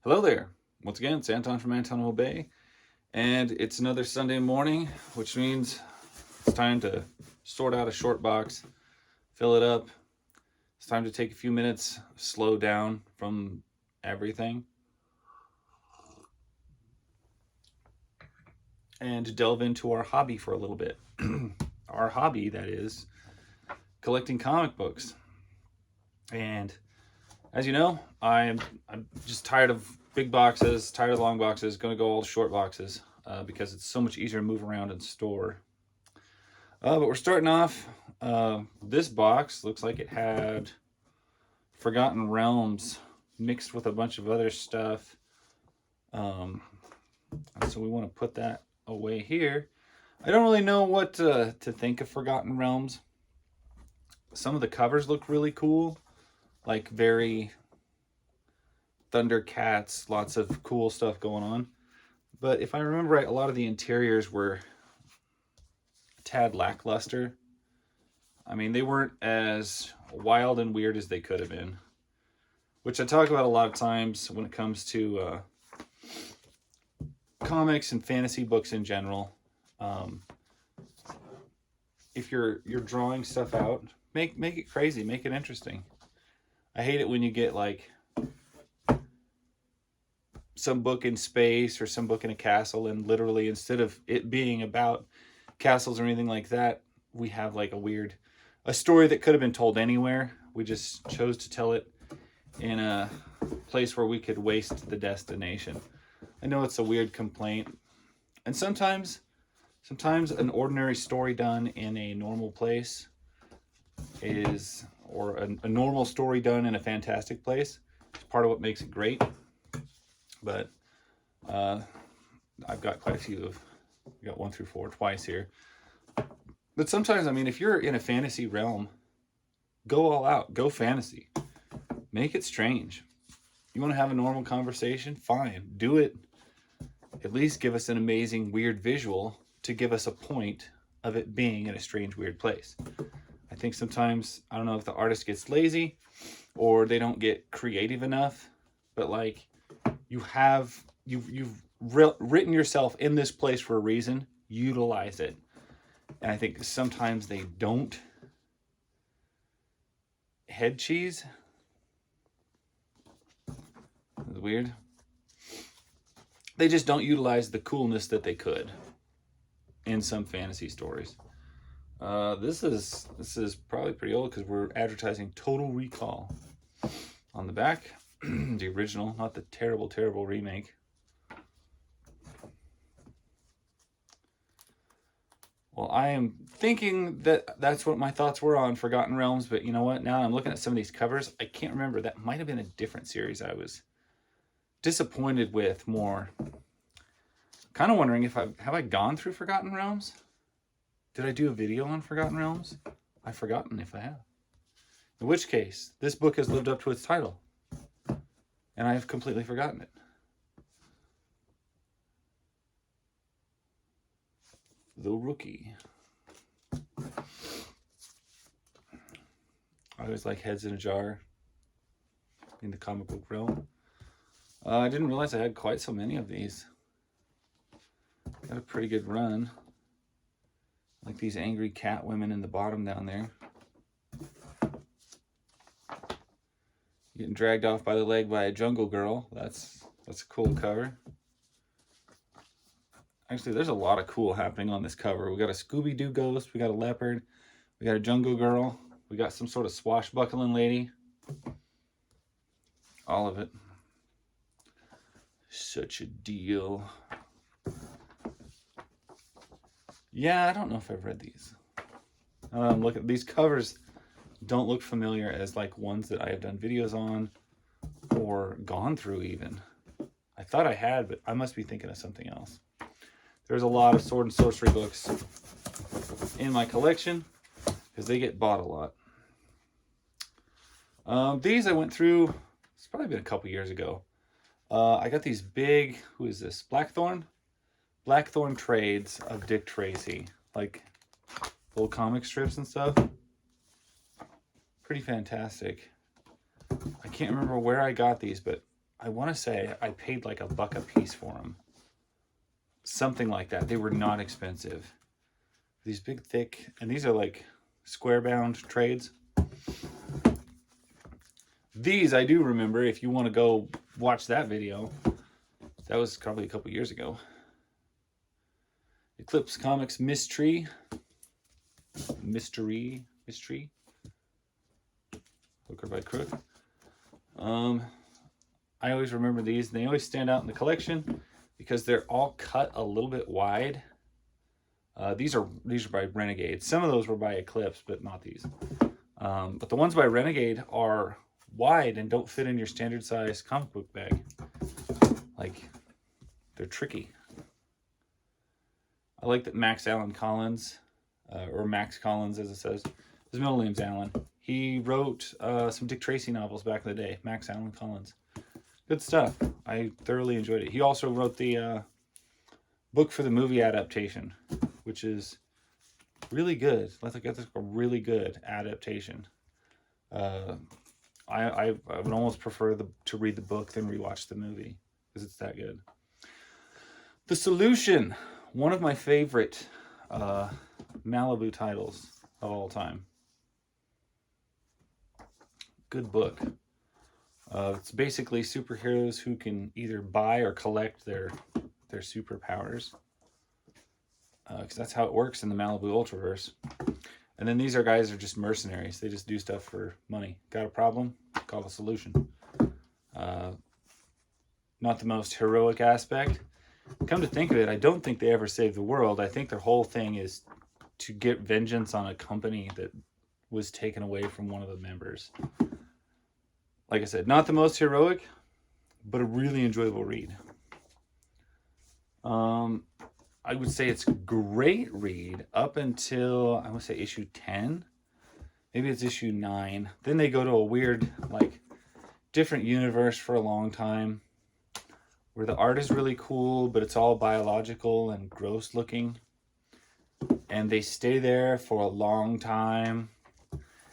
Hello there. Once again, it's Anton from Anton Bay, and it's another Sunday morning, which means it's time to sort out a short box, fill it up. It's time to take a few minutes, slow down from everything, and delve into our hobby for a little bit. Our hobby, that is, collecting comic books. And as you know, I'm just tired of big boxes, tired of long boxes, going to go all short boxes because it's so much easier to move around and store. But we're starting off. This box looks like it had Forgotten Realms mixed with a bunch of other stuff. So we want to put that away here. I don't really know what to think of Forgotten Realms. Some of the covers look really cool, like very Thundercats, lots of cool stuff going on. But if I remember right, a lot of the interiors were a tad lackluster. I mean, they weren't as wild and weird as they could have been, which I talk about a lot of times when it comes to comics and fantasy books in general. If you're drawing stuff out, make it crazy, make it interesting. I hate it when you get like some book in space or some book in a castle, and literally instead of it being about castles or anything like that, we have like a story that could have been told anywhere. We just chose to tell it in a place where we could waste the destination. I know it's a weird complaint, and sometimes an ordinary story done in a normal place is, or a normal story done in a fantastic place, is part of what makes it great. But I've got quite a few I've got 1 through 4 twice here. But sometimes, I mean, if you're in a fantasy realm, go all out, go fantasy, make it strange. You want to have a normal conversation? Fine, do it. At least give us an amazing, weird visual to give us a point of it being in a strange, weird place. I think sometimes, I don't know if the artist gets lazy or they don't get creative enough, but like, you've written yourself in this place for a reason. Utilize it. And I think sometimes they don't. Head cheese. That's weird. They just don't utilize the coolness that they could in some fantasy stories. This is probably pretty old because we're advertising Total Recall on the back. The original, not the terrible remake. Well, I am thinking that that's what my thoughts were on Forgotten Realms, but you know what? Now I'm looking at some of these covers. I can't remember. That might have been a different series I was disappointed with more. Kind of wondering if have I gone through Forgotten Realms? Did I do a video on Forgotten Realms? I've forgotten if I have. In which case, this book has lived up to its title, and I have completely forgotten it. The Rookie. I always like heads in a jar in the comic book realm. I didn't realize I had quite so many of these. Got a pretty good run. Like these angry cat women in the bottom down there. Getting dragged off by the leg by a jungle girl. That's a cool cover. Actually, there's a lot of cool happening on this cover. We got a Scooby-Doo ghost. We got a leopard. We got a jungle girl. We got some sort of swashbuckling lady. All of it. Such a deal. Yeah, I don't know if I've read these. Look at these covers. Don't look familiar as like ones that I have done videos on or gone through even. I thought I had, but I must be thinking of something else. There's a lot of sword and sorcery books in my collection because they get bought a lot. These I went through, it's probably been a couple years ago. I got these big, who is this? Blackthorn trades of Dick Tracy, like little comic strips and stuff. Pretty fantastic. I can't remember where I got these, but I want to say I paid like $1 a piece for them. Something like that. They were not expensive. These big, thick, and these are like square-bound trades. These I do remember. If you want to go watch that video, that was probably a couple years ago. Eclipse Comics Mystery. Hooker by Crook. I always remember these. They always stand out in the collection because they're all cut a little bit wide. These are by Renegade. Some of those were by Eclipse, but not these. But the ones by Renegade are wide and don't fit in your standard size comic book bag. Like, they're tricky. I like that Max Allen Collins, or Max Collins as it says, his middle name's Allen. He wrote some Dick Tracy novels back in the day. Max Allen Collins. Good stuff. I thoroughly enjoyed it. He also wrote the book for the movie adaptation, which is really good. I think that's a really good adaptation. I would almost prefer to read the book than rewatch the movie because it's that good. The Solution, one of my favorite Malibu titles of all time. Good book. It's basically superheroes who can either buy or collect their superpowers. Because that's how it works in the Malibu Ultraverse. And then these guys are just mercenaries. They just do stuff for money. Got a problem? Call the Solution. Not the most heroic aspect. Come to think of it, I don't think they ever saved the world. I think their whole thing is to get vengeance on a company that was taken away from one of the members. Like I said, not the most heroic, but a really enjoyable read. I would say it's a great read up until, I would say, issue 10. Maybe it's issue 9. Then they go to a weird, like, different universe for a long time, where the art is really cool, but it's all biological and gross looking. And they stay there for a long time.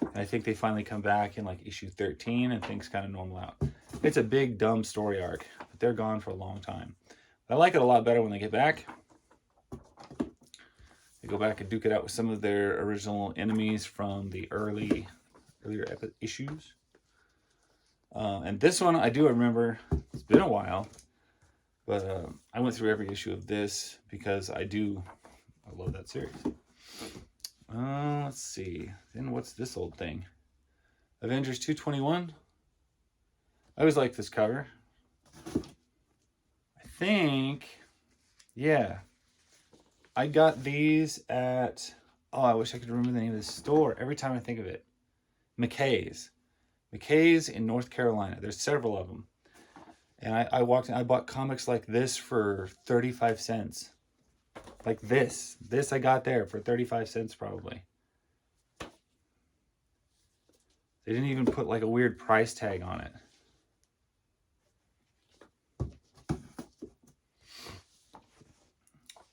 And I think they finally come back in like issue 13 and things kind of normal out. It's a big, dumb story arc, but they're gone for a long time. I like it a lot better when they get back. They go back and duke it out with some of their original enemies from the earlier issues. And this one, I do remember, it's been a while, but I went through every issue of this because I love that series. Let's see. Then what's this old thing? Avengers 221. I always like this cover. I think, yeah. I got these at, I wish I could remember the name of the store every time I think of it. McKay's. McKay's in North Carolina. There's several of them. And I walked in, I bought comics like this for 35 cents. Like this. This I got there for 35 cents probably. They didn't even put like a weird price tag on it.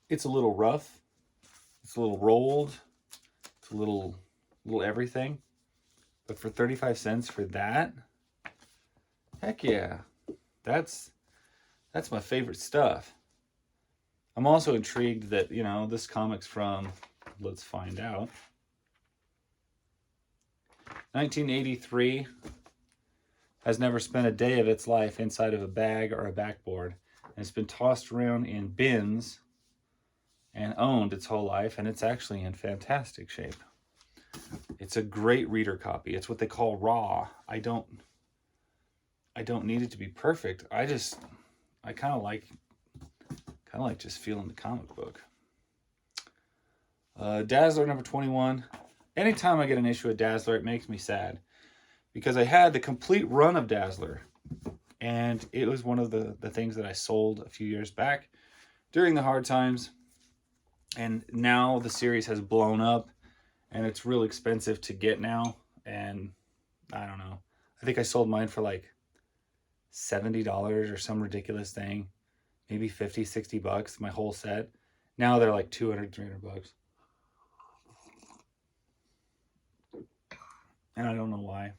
It's a little rough. It's a little rolled. It's a little everything. But for 35 cents for that, heck yeah. That's my favorite stuff. I'm also intrigued that, this comic's from, let's find out, 1983. Has never spent a day of its life inside of a bag or a backboard. And it's been tossed around in bins and owned its whole life, and it's actually in fantastic shape. It's a great reader copy. It's what they call raw. I don't need it to be perfect. I kind of like just feeling the comic book. Dazzler number 21. Anytime I get an issue of Dazzler, it makes me sad because I had the complete run of Dazzler, and it was one of the things that I sold a few years back during the hard times. And now the series has blown up and it's real expensive to get now. And I don't know. I think I sold mine for like $70 or some ridiculous thing. Maybe 50, 60 bucks, my whole set. Now they're like 200, 300 bucks. And I don't know why.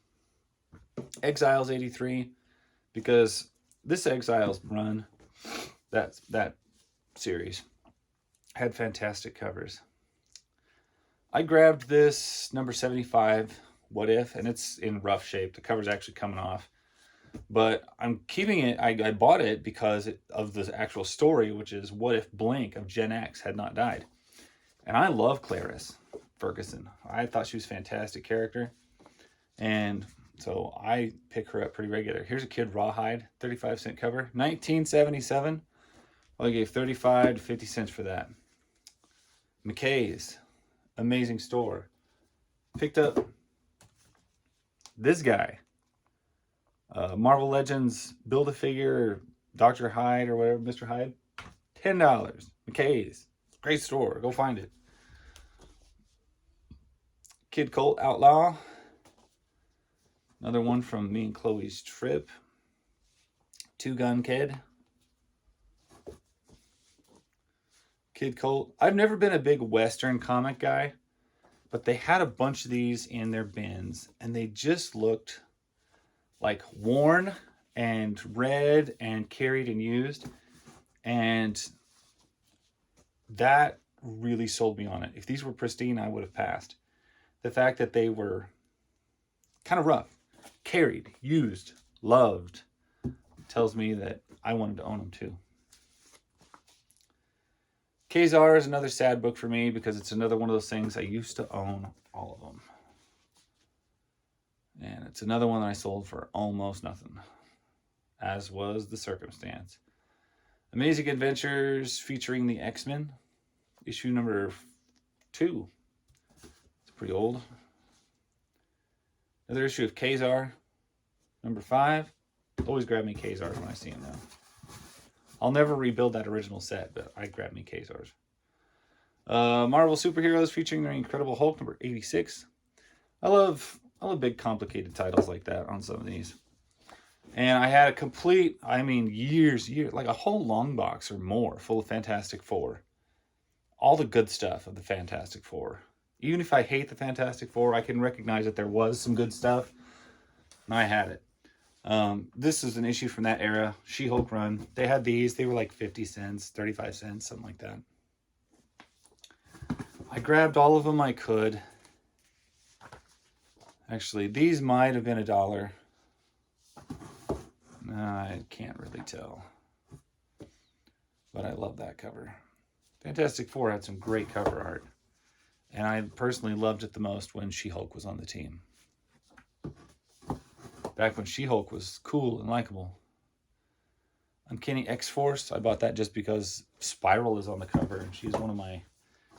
Exiles 83, because this Exiles run, that series, had fantastic covers. I grabbed this number 75, What If, and it's in rough shape. The cover's actually coming off. But I'm keeping it. I bought it because of the actual story, which is what if Blink of Gen X had not died. And I love Clarice Ferguson. I thought she was a fantastic character. And so I pick her up pretty regular. Here's a Kid Rawhide, 35-cent cover. 1977. Well, I gave 35 to 50 cents for that. McKay's, amazing store. Picked up this guy. Marvel Legends Build-A-Figure, Dr. Hyde or whatever, Mr. Hyde. $10. McKay's. Great store. Go find it. Kid Colt Outlaw. Another one from me and Chloe's trip. Two Gun Kid. Kid Colt. I've never been a big Western comic guy, but they had a bunch of these in their bins, and they just looked like worn and read and carried and used. And that really sold me on it. If these were pristine, I would have passed. The fact that they were kind of rough, carried, used, loved, tells me that I wanted to own them too. Kazar is another sad book for me because it's another one of those things I used to own all of them. And it's another one that I sold for almost nothing, as was the circumstance. Amazing Adventures featuring the X-Men, issue number 2. It's pretty old. Another issue of Kazar, number 5. Always grab me Kazars when I see them now. I'll never rebuild that original set, but I grab me Kazars. Marvel Superheroes featuring the Incredible Hulk, number 86. I love big complicated titles like that on some of these. And I had a complete, years, like a whole long box or more full of Fantastic Four. All the good stuff of the Fantastic Four. Even if I hate the Fantastic Four, I can recognize that there was some good stuff. And I had it. This is an issue from that era. She-Hulk run. They had these. They were like 50 cents, 35 cents, something like that. I grabbed all of them I could. Actually, these might have been $1. I can't really tell. But I love that cover. Fantastic Four had some great cover art. And I personally loved it the most when She-Hulk was on the team. Back when She-Hulk was cool and likable. Uncanny X-Force. I bought that just because Spiral is on the cover. And she's one of my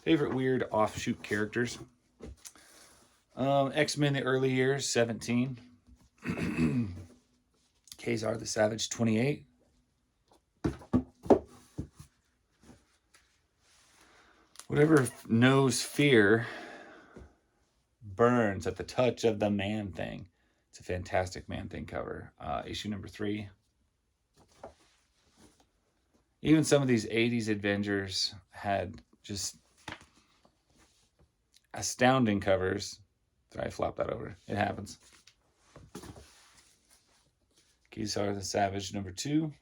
favorite weird offshoot characters. X-Men the early years, 17. Kazar the Savage, 28. Whatever knows fear burns at the touch of the Man-Thing. It's a fantastic Man-Thing cover. Issue number 3. Even some of these 80s Avengers had just astounding covers. Did I flop that over? It happens. Kazar the Savage, number 2.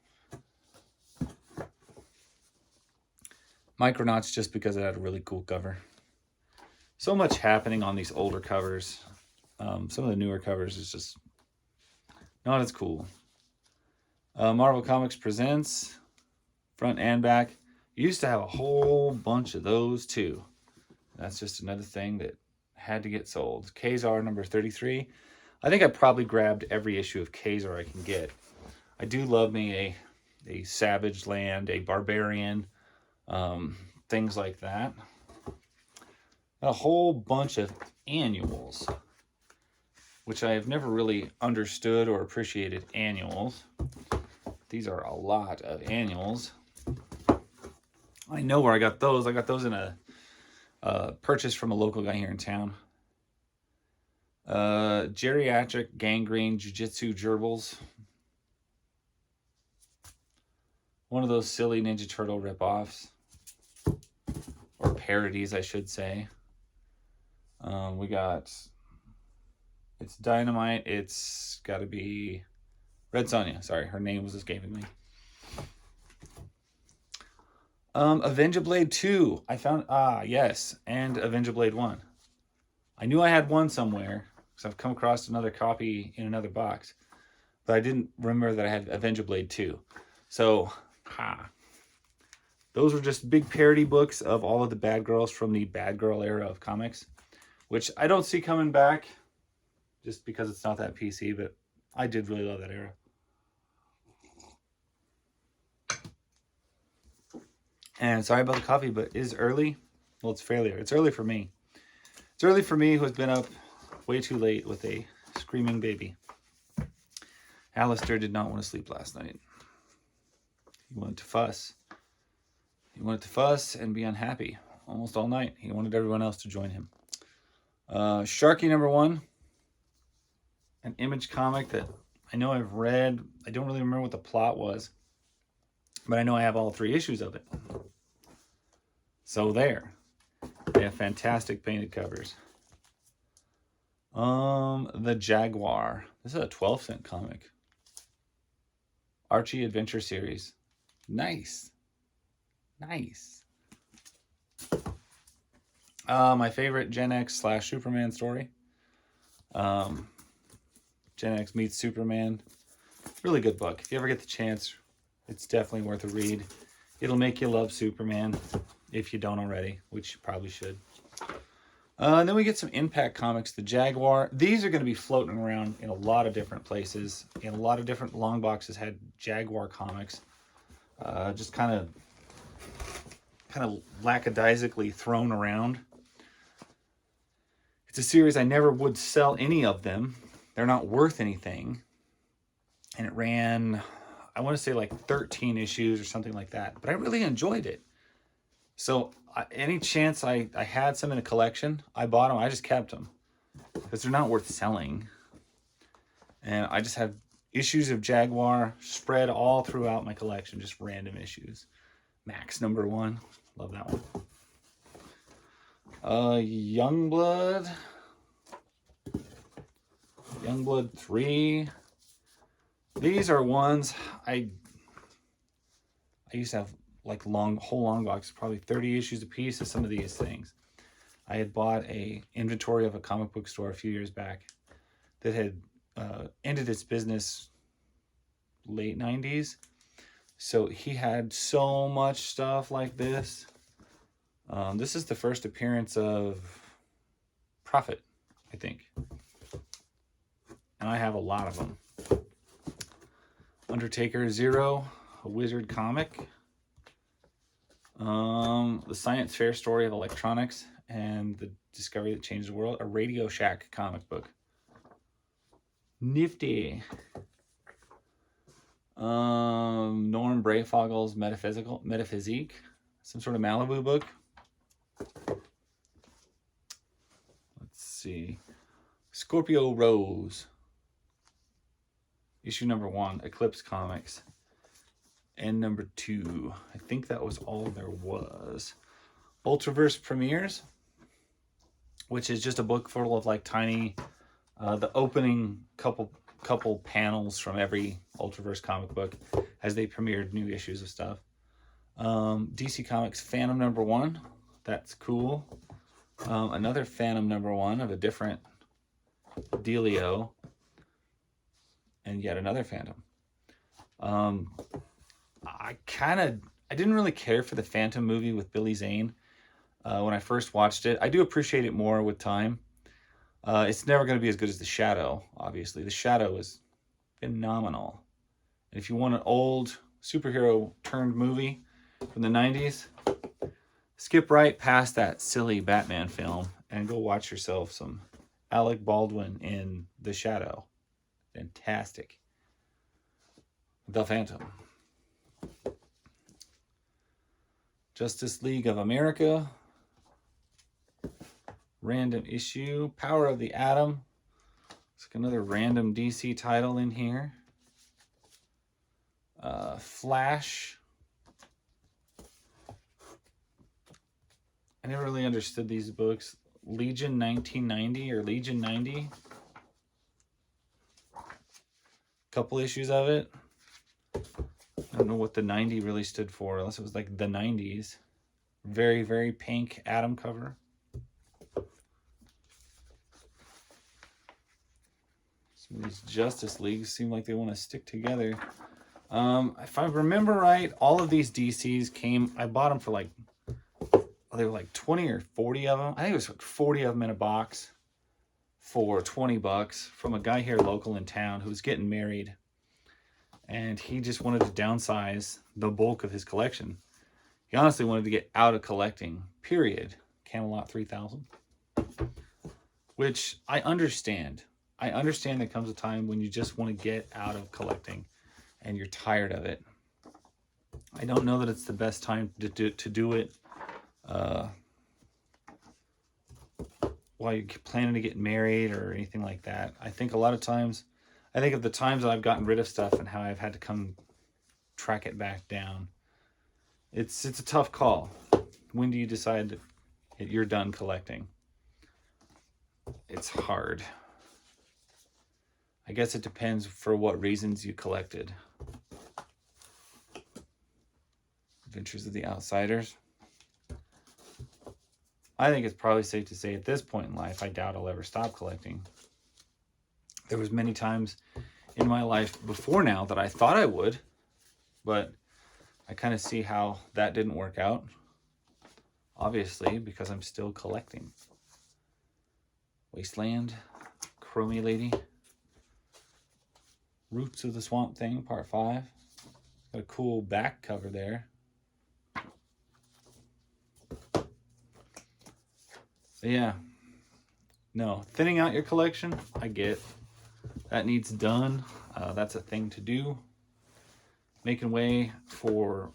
Micronauts, just because it had a really cool cover. So much happening on these older covers. Some of the newer covers is just not as cool. Marvel Comics Presents, front and back. Used to have a whole bunch of those too. That's just another thing that had to get sold. Kazar number 33. I think I probably grabbed every issue of Kazar I can get. I do love me a Savage Land, a Barbarian, things like that. A whole bunch of annuals, which I have never really understood or appreciated annuals. These are a lot of annuals. I know where I got those. I got those in a purchase from a local guy here in town. Geriatric Gangrene Jiu-Jitsu Gerbils. One of those silly Ninja Turtle ripoffs. Or parodies, I should say. We got... It's Dynamite. It's got to be Red Sonja, sorry, her name was escaping me. Avenger Blade 2. I found, yes, and Avenger Blade 1. I knew I had one somewhere, because I've come across another copy in another box, but I didn't remember that I had Avenger Blade 2. So, those were just big parody books of all of the bad girls from the bad girl era of comics, which I don't see coming back, just because it's not that PC, but I did really love that era. And sorry about the coffee, but it is early. Well, it's fairly early. It's early for me. It's early for me, who has been up way too late with a screaming baby. Alistair did not want to sleep last night. He wanted to fuss. He wanted to fuss and be unhappy almost all night. He wanted everyone else to join him. Sharky #1. An Image comic that I know I've read. I don't really remember what the plot was, but I know I have all 3 issues of it. So there. They have fantastic painted covers. The Jaguar. This is a 12-cent comic. Archie Adventure Series. Nice. Nice. My favorite Gen X / Superman story. Gen X meets Superman. Really good book. If you ever get the chance, it's definitely worth a read. It'll make you love Superman if you don't already, which you probably should. And then we get some Impact comics, the Jaguar. These are going to be floating around in a lot of different places. And a lot of different long boxes had Jaguar comics. Just kind of lackadaisically thrown around. It's a series I never would sell any of them. They're not worth anything. And it ran, I want to say like 13 issues or something like that. But I really enjoyed it. So any chance I had some in a collection, I bought them. I just kept them because they're not worth selling. And I just have issues of Jaguar spread all throughout my collection, just random issues. Max #1, love that one. Youngblood 3. These are ones I used to have like whole long box, probably 30 issues a piece of some of these things. I had bought a inventory of a comic book store a few years back that had ended its business late 90s. So he had so much stuff like this. This is the first appearance of Prophet, I think. And I have a lot of them. Undertaker 0, a Wizard comic. The Science Fair story of electronics and the discovery that changed the world. A Radio Shack comic book. Nifty. Norm Brayfogel's Metaphysique. Some sort of Malibu book. Let's see. Scorpio Rose. Issue #1, Eclipse Comics. And #2. I think that was all there was. Ultraverse Premieres, which is just a book full of like tiny, the opening couple panels from every Ultraverse comic book as they premiered new issues of stuff. DC Comics Phantom #1. That's cool. Another Phantom #1 of a different dealio. And yet another Phantom. I didn't really care for the Phantom movie with Billy Zane when I first watched it. I do appreciate it more with time. It's never going to be as good as The Shadow, obviously. The Shadow is phenomenal. And if you want an old superhero turned movie from the 90s, skip right past that silly Batman film and go watch yourself some Alec Baldwin in The Shadow. Fantastic. The Phantom. Justice League of America. Random issue. Power of the Atom. It's like another random DC title in here. Flash. I never really understood these books. Legion 1990 or Legion 90. couple issues of it. I don't know what the 90 really stood for, unless it was like the 90s. Very, very pink Atom cover. Some of these Justice Leagues seem like they want to stick together. If I remember right, all of these DCs came, I bought them for like, they were like 20 or 40 of them. I think it was like 40 of them in a box for 20 bucks from a guy here local in town who was getting married. And he just wanted to downsize the bulk of his collection. He honestly wanted to get out of collecting, period. Camelot 3000. Which I understand. I understand there comes a time when you just want to get out of collecting and you're tired of it. I don't know that it's the best time to do it while you're planning to get married or anything like that. I think a lot of times, I think of the times that I've gotten rid of stuff and how I've had to come track it back down. It's a tough call. When do you decide that you're done collecting? It's hard. I guess it depends for what reasons you collected. Adventures of the Outsiders. I think it's probably safe to say at this point in life, I doubt I'll ever stop collecting. There was many times in my life before now that I thought I would, but I kind of see how that didn't work out. Obviously, because I'm still collecting. Wasteland, Chromie Lady, Roots of the Swamp Thing, Part 5. Got a cool back cover there. So yeah, no, thinning out your collection, I get. That needs done. That's a thing to do. Making way for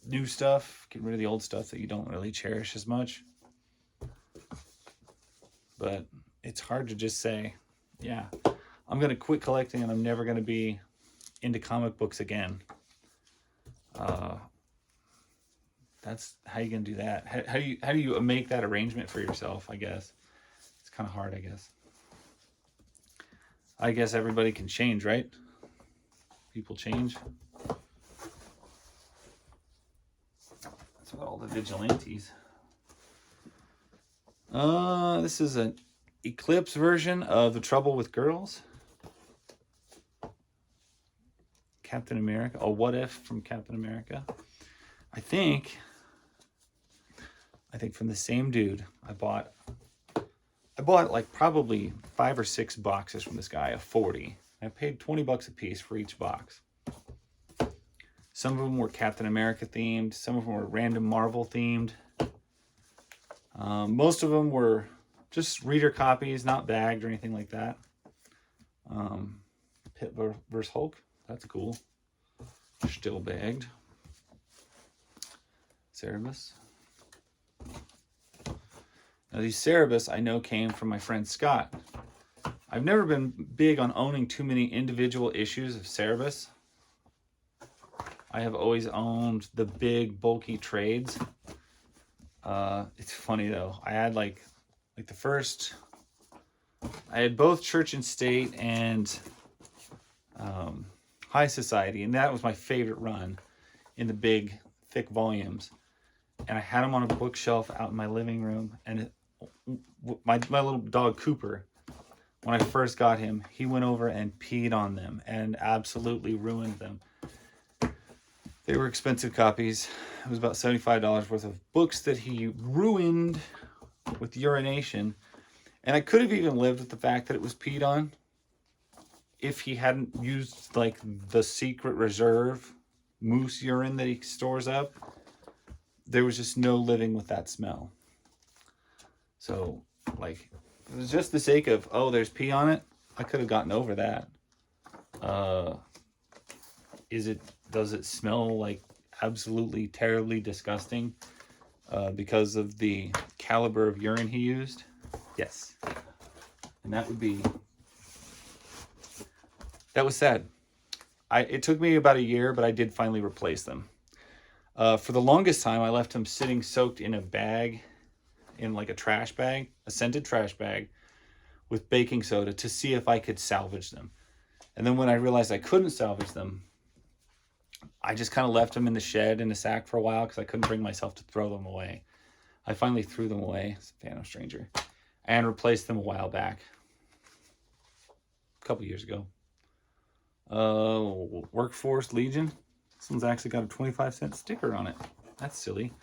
new stuff, getting rid of the old stuff that you don't really cherish as much. But it's hard to just say, yeah, I'm going to quit collecting and I'm never going to be into comic books again. That's how you going to do that. How do you make that arrangement for yourself, I guess? It's kind of hard, I guess. I guess everybody can change, right? People change. That's what all the vigilantes. This is an Eclipse version of The Trouble with Girls. Captain America. A What If from Captain America. I think from the same dude. I bought like probably 5 or 6 boxes from this guy of 40. I paid 20 bucks a piece for each box. Some of them were Captain America themed. Some of them were random Marvel themed. Most of them were just reader copies, not bagged or anything like that. Pitt vs. Hulk. That's cool. Still bagged. Cerebus. Now these Cerebus I know came from my friend Scott. I've never been big on owning too many individual issues of Cerebus. I have always owned the big bulky trades. It's funny though. I had like the first, I had both Church and State and High Society, and that was my favorite run in the big thick volumes. And I had them on a bookshelf out in my living room, and my little dog Cooper, when I first got him, he went over and peed on them and absolutely ruined them. They were expensive copies. It was about $75 worth of books that he ruined with urination. And I could have even lived with the fact that it was peed on if he hadn't used like the secret reserve moose urine that he stores up. There was just no living with that smell. So, like, it was just the sake of, oh, there's pee on it. I could have gotten over that. Does it smell like absolutely terribly disgusting because of the caliber of urine he used? Yes. And that was sad. It took me about a year, but I did finally replace them. For the longest time, I left them sitting soaked in a bag, in like a trash bag, a scented trash bag, with baking soda to see if I could salvage them. And then when I realized I couldn't salvage them, I just kind of left them in the shed in a sack for a while because I couldn't bring myself to throw them away. I finally threw them away, Phantom Stranger, and replaced them a while back. A couple years ago. Workforce Legion. This one's actually got a 25-cent sticker on it. That's silly.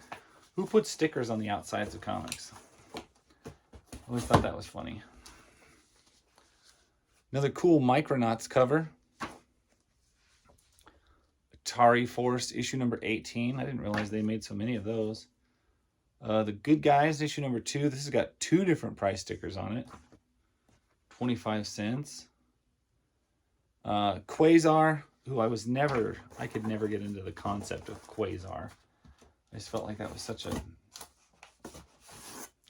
Who puts stickers on the outsides of comics? I always thought that was funny. Another cool Micronauts cover. Atari Force issue number 18. I didn't realize they made so many of those. The Good Guys issue number 2. This has got 2 different price stickers on it. 25 cents. Quasar, who I could never get into the concept of Quasar. I just felt like that was such a,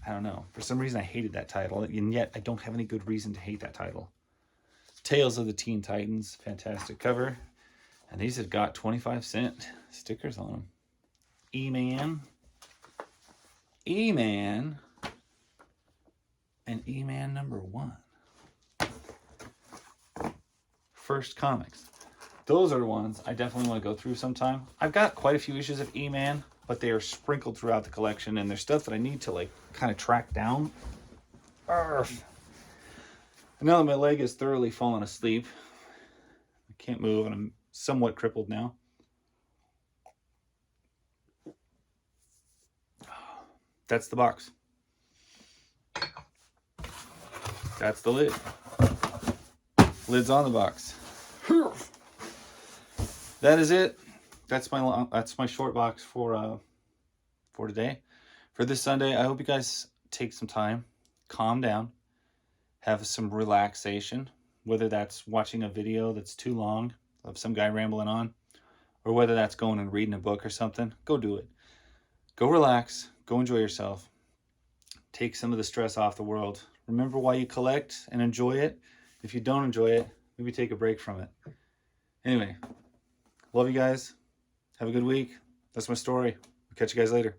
I don't know. For some reason I hated that title, and yet I don't have any good reason to hate that title. Tales of the Teen Titans, fantastic cover. And these have got 25-cent stickers on them. E-Man. E-Man. And E-Man number 1. First Comics. Those are the ones I definitely want to go through sometime. I've got quite a few issues of E-Man, but they are sprinkled throughout the collection, and there's stuff that I need to like kind of track down. Arrgh. And now that my leg is thoroughly fallen asleep, I can't move, and I'm somewhat crippled now. That's the box. That's the lid. Lid's on the box. That is it. That's my short box for today. For this Sunday, I hope you guys take some time, calm down, have some relaxation, whether that's watching a video that's too long of some guy rambling on, or whether that's going and reading a book or something. Go do it. Go relax. Go enjoy yourself. Take some of the stress off the world. Remember why you collect and enjoy it. If you don't enjoy it, maybe take a break from it. Anyway, love you guys. Have a good week. That's my story. I'll catch you guys later.